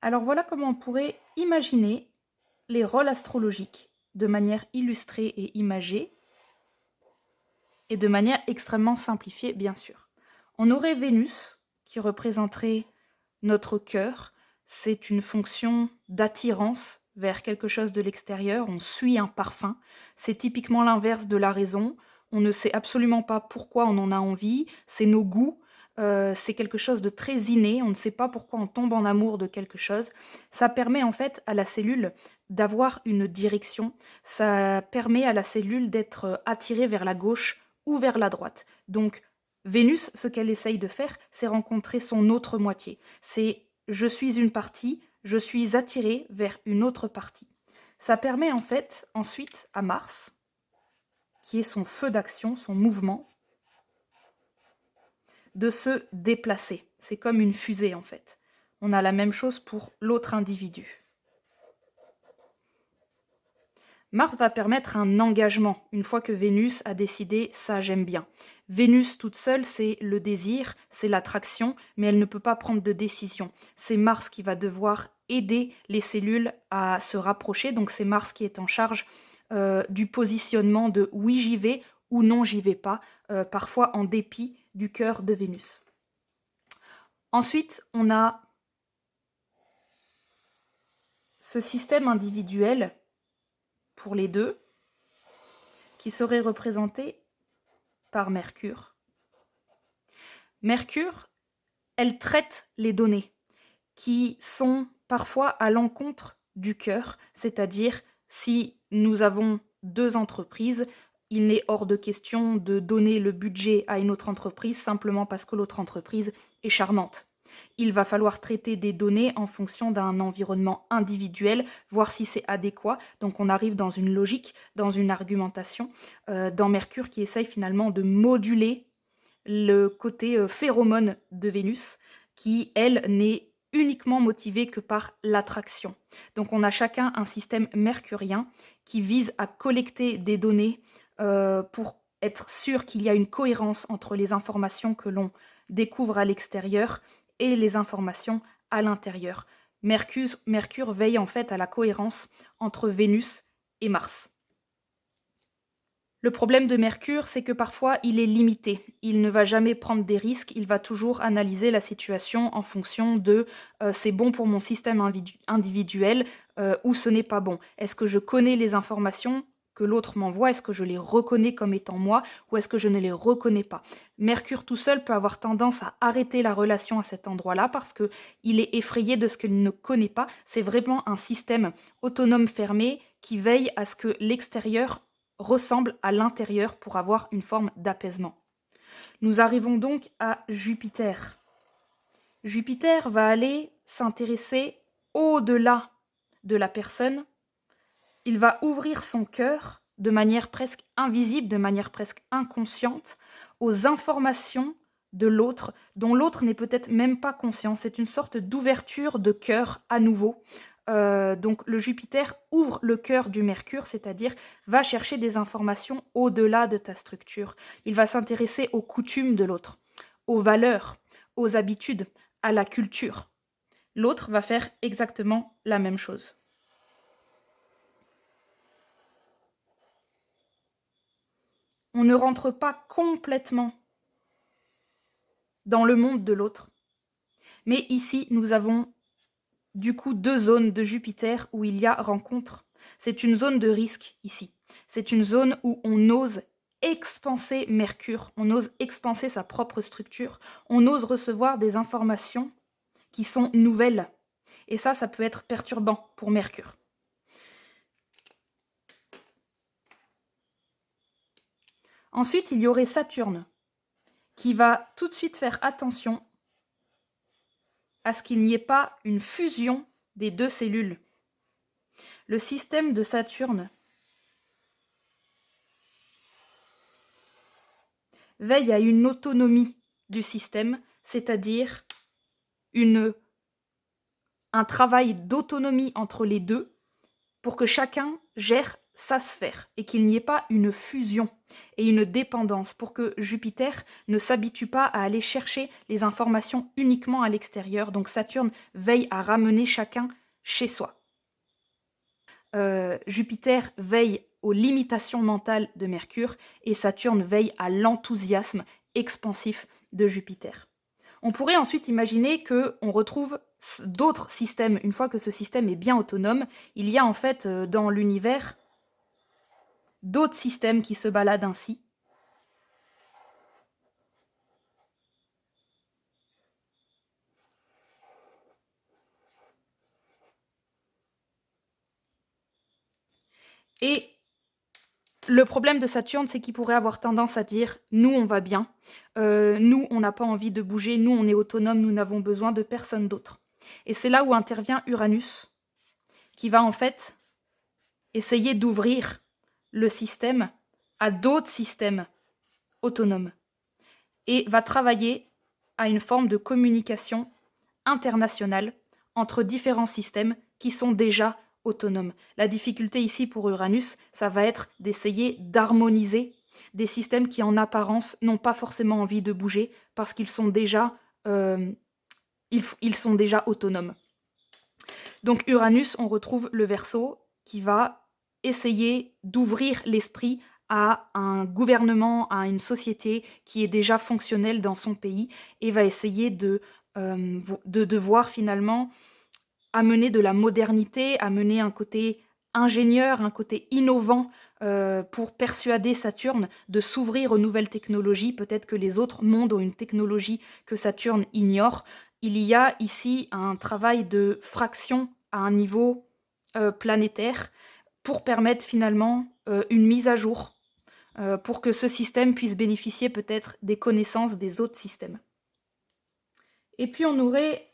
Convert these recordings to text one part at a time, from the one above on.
Alors voilà comment on pourrait imaginer les rôles astrologiques de manière illustrée et imagée, et de manière extrêmement simplifiée, bien sûr. On aurait Vénus, qui représenterait notre cœur. C'est une fonction d'attirance vers quelque chose de l'extérieur. On suit un parfum. C'est typiquement l'inverse de la raison. On ne sait absolument pas pourquoi on en a envie. C'est nos goûts. C'est quelque chose de très inné. On ne sait pas pourquoi on tombe en amour de quelque chose. Ça permet en fait à la cellule d'avoir une direction. Ça permet à la cellule d'être attirée vers la gauche ou vers la droite. Donc, Vénus, ce qu'elle essaye de faire, c'est rencontrer son autre moitié. C'est je suis une partie, je suis attirée vers une autre partie. Ça permet en fait ensuite à Mars, qui est son feu d'action, son mouvement, de se déplacer. C'est comme une fusée en fait. On a la même chose pour l'autre individu. Mars va permettre un engagement, une fois que Vénus a décidé « ça j'aime bien ». Vénus toute seule, c'est le désir, c'est l'attraction, mais elle ne peut pas prendre de décision. C'est Mars qui va devoir aider les cellules à se rapprocher, donc c'est Mars qui est en charge du positionnement de « oui j'y vais » ou « non j'y vais pas », parfois en dépit du cœur de Vénus. Ensuite, on a ce système individuel pour les deux, qui serait représenté par Mercure. Mercure, elle traite les données qui sont parfois à l'encontre du cœur, c'est-à-dire si nous avons deux entreprises, il n'est hors de question de donner le budget à une autre entreprise simplement parce que l'autre entreprise est charmante. Il va falloir traiter des données en fonction d'un environnement individuel, voir si c'est adéquat. Donc on arrive dans une logique, dans une argumentation, dans Mercure qui essaye finalement de moduler le côté phéromone de Vénus, qui, elle, n'est uniquement motivée que par l'attraction. Donc on a chacun un système mercurien qui vise à collecter des données pour être sûr qu'il y a une cohérence entre les informations que l'on découvre à l'extérieur et les informations à l'intérieur. Mercure veille en fait à la cohérence entre Vénus et Mars. Le problème de Mercure, c'est que parfois il est limité. Il ne va jamais prendre des risques, il va toujours analyser la situation en fonction de c'est bon pour mon système individuel ou ce n'est pas bon. Est-ce que je connais les informations que l'autre m'envoie? Est-ce que je les reconnais comme étant moi ou est-ce que je ne les reconnais pas? Mercure tout seul peut avoir tendance à arrêter la relation à cet endroit-là parce qu'il est effrayé de ce qu'il ne connaît pas. C'est vraiment un système autonome fermé qui veille à ce que l'extérieur ressemble à l'intérieur pour avoir une forme d'apaisement. Nous arrivons donc à Jupiter. Jupiter va aller s'intéresser au-delà de la personne. Il va ouvrir son cœur de manière presque invisible, de manière presque inconsciente, aux informations de l'autre, dont l'autre n'est peut-être même pas conscient. C'est une sorte d'ouverture de cœur à nouveau. Donc le Jupiter ouvre le cœur du Mercure, c'est-à-dire va chercher des informations au-delà de ta structure. Il va s'intéresser aux coutumes de l'autre, aux valeurs, aux habitudes, à la culture. L'autre va faire exactement la même chose. On ne rentre pas complètement dans le monde de l'autre. Mais ici, nous avons du coup deux zones de Jupiter où il y a rencontre. C'est une zone de risque ici. C'est une zone où on ose expanser Mercure, on ose expanser sa propre structure, on ose recevoir des informations qui sont nouvelles. Et ça peut être perturbant pour Mercure. Ensuite, il y aurait Saturne, qui va tout de suite faire attention à ce qu'il n'y ait pas une fusion des deux cellules. Le système de Saturne veille à une autonomie du système, c'est-à-dire un travail d'autonomie entre les deux pour que chacun gère sa sphère et qu'il n'y ait pas une fusion et une dépendance pour que Jupiter ne s'habitue pas à aller chercher les informations uniquement à l'extérieur. Donc Saturne veille à ramener chacun chez soi. Jupiter veille aux limitations mentales de Mercure et Saturne veille à l'enthousiasme expansif de Jupiter. On pourrait ensuite imaginer qu'on retrouve d'autres systèmes. Une fois que ce système est bien autonome, il y a en fait dans l'univers d'autres systèmes qui se baladent ainsi. Et le problème de Saturne, c'est qu'il pourrait avoir tendance à dire « nous, on va bien, nous, on n'a pas envie de bouger, nous, on est autonome, nous n'avons besoin de personne d'autre ». Et c'est là où intervient Uranus, qui va en fait essayer d'ouvrir le système à d'autres systèmes autonomes et va travailler à une forme de communication internationale entre différents systèmes qui sont déjà autonomes. La difficulté ici pour Uranus, ça va être d'essayer d'harmoniser des systèmes qui en apparence n'ont pas forcément envie de bouger parce qu'ils sont déjà, ils sont déjà autonomes. Donc Uranus, on retrouve le Verseau qui va essayer d'ouvrir l'esprit à un gouvernement, à une société qui est déjà fonctionnelle dans son pays et va essayer de devoir finalement amener de la modernité, amener un côté ingénieur, un côté innovant pour persuader Saturne de s'ouvrir aux nouvelles technologies. Peut-être que les autres mondes ont une technologie que Saturne ignore. Il y a ici un travail de fraction à un niveau planétaire pour permettre finalement une mise à jour, pour que ce système puisse bénéficier peut-être des connaissances des autres systèmes. Et puis on aurait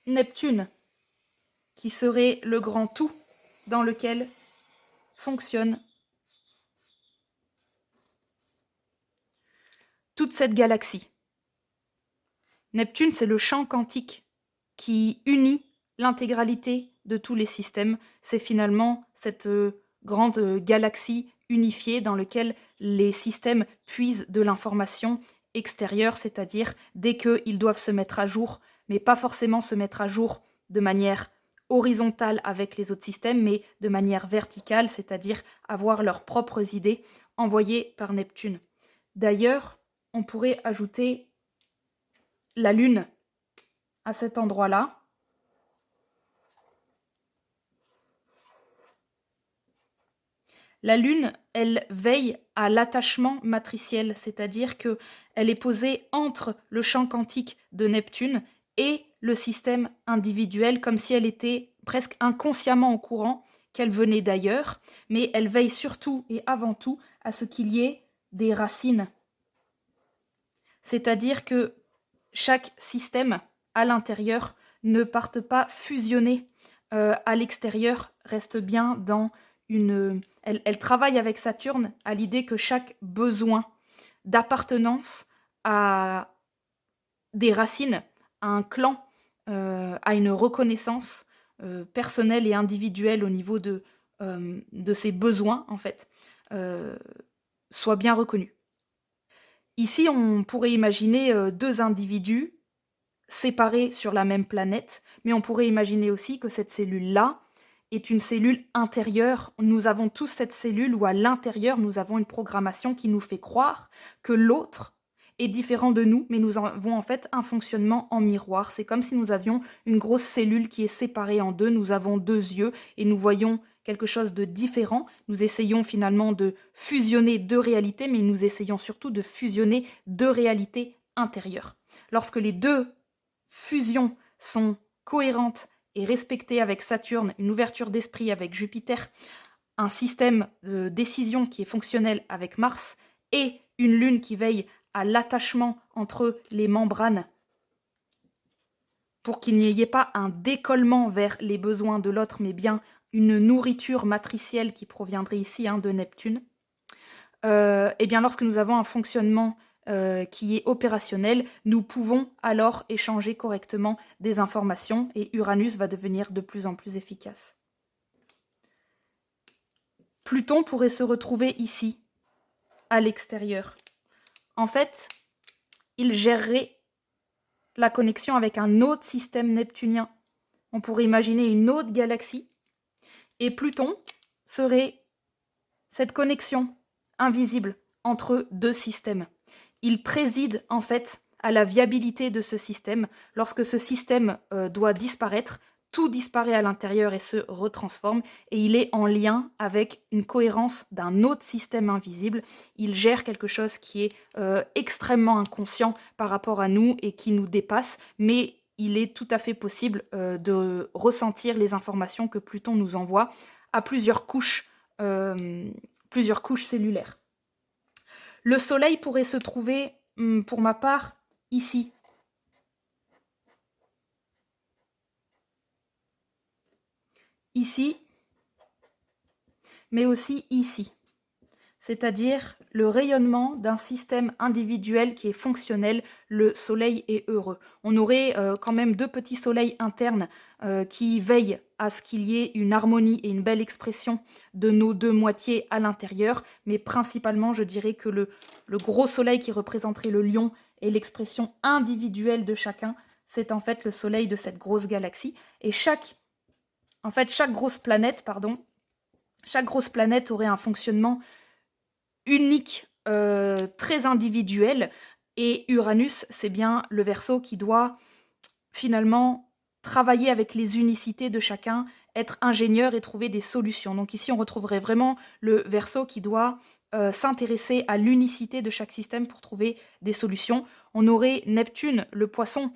Neptune, qui serait le grand tout dans lequel fonctionne toute cette galaxie. Neptune, c'est le champ quantique qui unit l'intégralité de tous les systèmes. C'est finalement cette grande galaxie unifiée dans laquelle les systèmes puisent de l'information extérieure, c'est-à-dire dès qu'ils doivent se mettre à jour, mais pas forcément se mettre à jour de manière horizontale avec les autres systèmes, mais de manière verticale, c'est-à-dire avoir leurs propres idées envoyées par Neptune. D'ailleurs, on pourrait ajouter la Lune à cet endroit-là. La Lune, elle veille à l'attachement matriciel, c'est-à-dire qu'elle est posée entre le champ quantique de Neptune et le système individuel, comme si elle était presque inconsciemment au courant qu'elle venait d'ailleurs, mais elle veille surtout et avant tout à ce qu'il y ait des racines. C'est-à-dire que chaque système à l'intérieur ne parte pas fusionner à l'extérieur, reste bien dans elle travaille avec Saturne à l'idée que chaque besoin d'appartenance à des racines, à un clan, à une reconnaissance personnelle et individuelle au niveau de ses besoins, en fait, soit bien reconnu. Ici, on pourrait imaginer deux individus séparés sur la même planète, mais on pourrait imaginer aussi que cette cellule-là est une cellule intérieure. Nous avons tous cette cellule où à l'intérieur, nous avons une programmation qui nous fait croire que l'autre est différent de nous, mais nous avons en fait un fonctionnement en miroir. C'est comme si nous avions une grosse cellule qui est séparée en deux, nous avons deux yeux et nous voyons quelque chose de différent. Nous essayons finalement de fusionner deux réalités, mais nous essayons surtout de fusionner deux réalités intérieures. Lorsque les deux fusions sont cohérentes et respectées avec Saturne, une ouverture d'esprit avec Jupiter, un système de décision qui est fonctionnel avec Mars et une lune qui veille à l'attachement entre les membranes pour qu'il n'y ait pas un décollement vers les besoins de l'autre, mais bien une nourriture matricielle qui proviendrait ici de Neptune, et bien lorsque nous avons un fonctionnement qui est opérationnel, nous pouvons alors échanger correctement des informations et Uranus va devenir de plus en plus efficace. Pluton pourrait se retrouver ici, à l'extérieur. En fait, il gérerait la connexion avec un autre système neptunien. On pourrait imaginer une autre galaxie. Et Pluton serait cette connexion invisible entre deux systèmes. Il préside en fait à la viabilité de ce système. Lorsque ce système doit disparaître, tout disparaît à l'intérieur et se retransforme, et il est en lien avec une cohérence d'un autre système invisible. Il gère quelque chose qui est extrêmement inconscient par rapport à nous et qui nous dépasse, mais il est tout à fait possible de ressentir les informations que Pluton nous envoie à plusieurs couches cellulaires. Le Soleil pourrait se trouver, pour ma part, ici. Ici, mais aussi ici. C'est-à-dire le rayonnement d'un système individuel qui est fonctionnel, le Soleil est heureux. On aurait quand même deux petits soleils internes qui veillent à ce qu'il y ait une harmonie et une belle expression de nos deux moitiés à l'intérieur, mais principalement je dirais que le gros soleil qui représenterait le lion et l'expression individuelle de chacun, c'est en fait le soleil de cette grosse galaxie. Et chaque grosse planète, chaque grosse planète aurait un fonctionnement unique, très individuel, et Uranus, c'est bien le Verseau qui doit finalement travailler avec les unicités de chacun, être ingénieur et trouver des solutions. Donc ici, on retrouverait vraiment le Verseau qui doit s'intéresser à l'unicité de chaque système pour trouver des solutions. On aurait Neptune, le Poisson,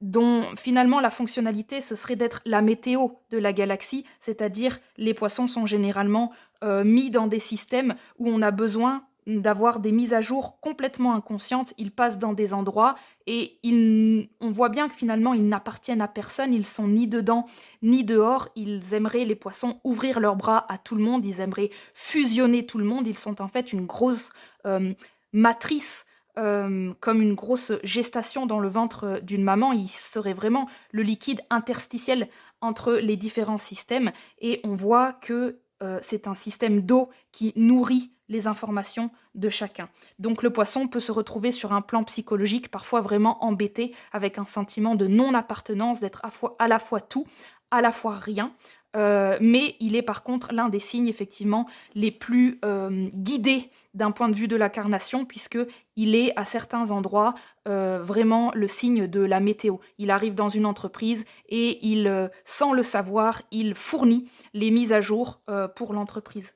dont finalement la fonctionnalité, ce serait d'être la météo de la galaxie, c'est-à-dire les poissons sont généralement mis dans des systèmes où on a besoin d'avoir des mises à jour complètement inconscientes. Ils passent dans des endroits et on voit bien que finalement ils n'appartiennent à personne, ils sont ni dedans ni dehors. Ils aimeraient, les poissons, ouvrir leurs bras à tout le monde, ils aimeraient fusionner tout le monde. Ils sont en fait une grosse matrice, comme une grosse gestation dans le ventre d'une maman. Ils seraient vraiment le liquide interstitiel entre les différents systèmes, et on voit que c'est un système d'eau qui nourrit les informations de chacun. Donc le poisson peut se retrouver sur un plan psychologique parfois vraiment embêté, avec un sentiment de non-appartenance, d'être à la fois tout, à la fois rien. Mais il est par contre l'un des signes effectivement les plus guidés d'un point de vue de l'incarnation, puisqu'il est à certains endroits vraiment le signe de la météo. Il arrive dans une entreprise et sans le savoir, il fournit les mises à jour pour l'entreprise.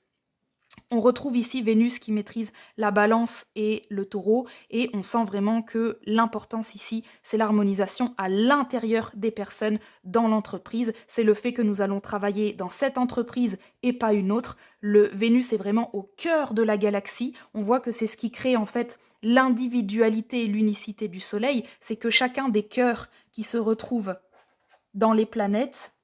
On retrouve ici Vénus qui maîtrise la balance et le taureau, et on sent vraiment que l'importance ici, c'est l'harmonisation à l'intérieur des personnes dans l'entreprise. C'est le fait que nous allons travailler dans cette entreprise et pas une autre. Le Vénus est vraiment au cœur de la galaxie. On voit que c'est ce qui crée en fait l'individualité et l'unicité du Soleil. C'est que chacun des cœurs qui se retrouvent dans les planètes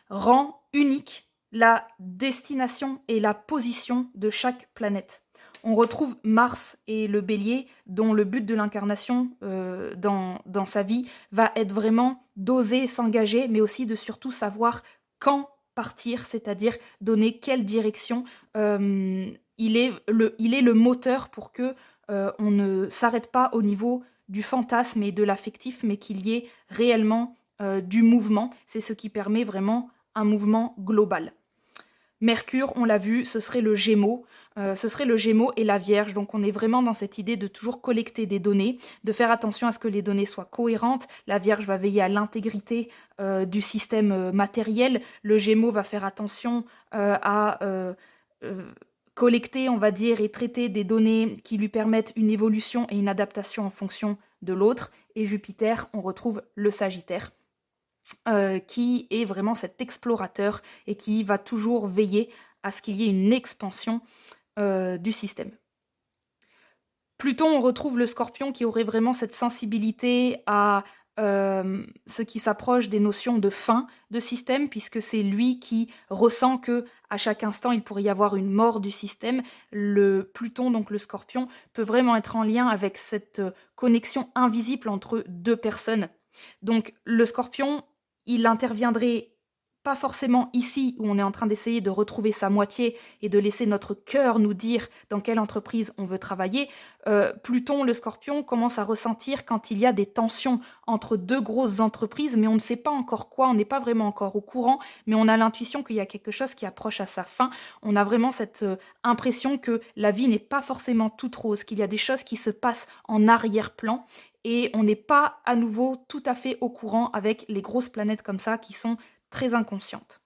rend unique la destination et la position de chaque planète. On retrouve Mars et le Bélier, dont le but de l'incarnation dans sa vie va être vraiment d'oser s'engager, mais aussi de surtout savoir quand partir, c'est-à-dire donner quelle direction. Il est le moteur pour que on ne s'arrête pas au niveau du fantasme et de l'affectif, mais qu'il y ait réellement du mouvement. C'est ce qui permet vraiment un mouvement global. Mercure, on l'a vu, ce serait le Gémeaux. Et la Vierge. Donc on est vraiment dans cette idée de toujours collecter des données, de faire attention à ce que les données soient cohérentes. La Vierge va veiller à l'intégrité du système matériel. Le Gémeaux va faire attention à collecter, on va dire, et traiter des données qui lui permettent une évolution et une adaptation en fonction de l'autre. Et Jupiter, on retrouve le Sagittaire, qui est vraiment cet explorateur et qui va toujours veiller à ce qu'il y ait une expansion du système. Pluton, on retrouve le Scorpion qui aurait vraiment cette sensibilité à ce qui s'approche des notions de fin de système, puisque c'est lui qui ressent que à chaque instant il pourrait y avoir une mort du système. Le Pluton, donc le Scorpion, peut vraiment être en lien avec cette connexion invisible entre deux personnes. Donc le Scorpion, il interviendrait pas forcément ici où on est en train d'essayer de retrouver sa moitié et de laisser notre cœur nous dire dans quelle entreprise on veut travailler. Pluton, le Scorpion, commence à ressentir quand il y a des tensions entre deux grosses entreprises, mais on ne sait pas encore quoi, on n'est pas vraiment encore au courant, mais on a l'intuition qu'il y a quelque chose qui approche à sa fin. On a vraiment cette impression que la vie n'est pas forcément toute rose, qu'il y a des choses qui se passent en arrière-plan, et on n'est pas à nouveau tout à fait au courant avec les grosses planètes comme ça qui sont très inconsciente.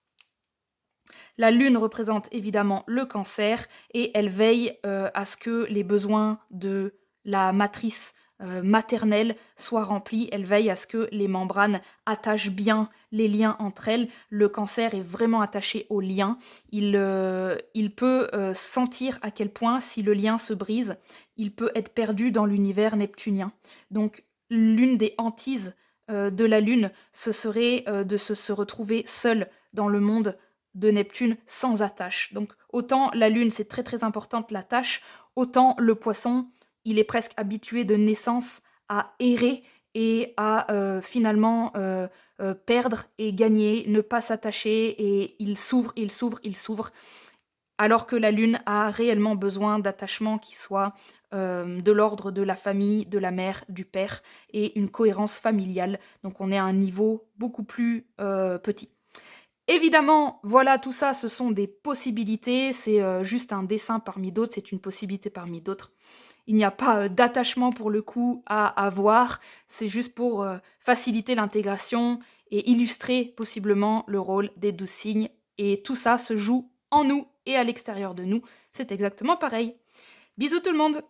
La Lune représente évidemment le Cancer et elle veille à ce que les besoins de la matrice maternelle soient remplis. Elle veille à ce que les membranes attachent bien les liens entre elles. Le Cancer est vraiment attaché aux liens. Il peut sentir à quel point, si le lien se brise, il peut être perdu dans l'univers neptunien. Donc, l'une des hantises de la Lune, ce serait de se retrouver seul dans le monde de Neptune sans attache. Donc autant la Lune, c'est très très importante l'attache, autant le Poisson, il est presque habitué de naissance à errer et à finalement perdre et gagner, ne pas s'attacher, et il s'ouvre, il s'ouvre, il s'ouvre. Alors que la Lune a réellement besoin d'attachement qui soit de l'ordre de la famille, de la mère, du père, et une cohérence familiale. Donc on est à un niveau beaucoup plus petit. Évidemment, voilà, tout ça, ce sont des possibilités, c'est juste un dessin parmi d'autres, c'est une possibilité parmi d'autres. Il n'y a pas d'attachement pour le coup à avoir, c'est juste pour faciliter l'intégration et illustrer possiblement le rôle des 12 signes. Et tout ça se joue en nous et à l'extérieur de nous, c'est exactement pareil. Bisous tout le monde!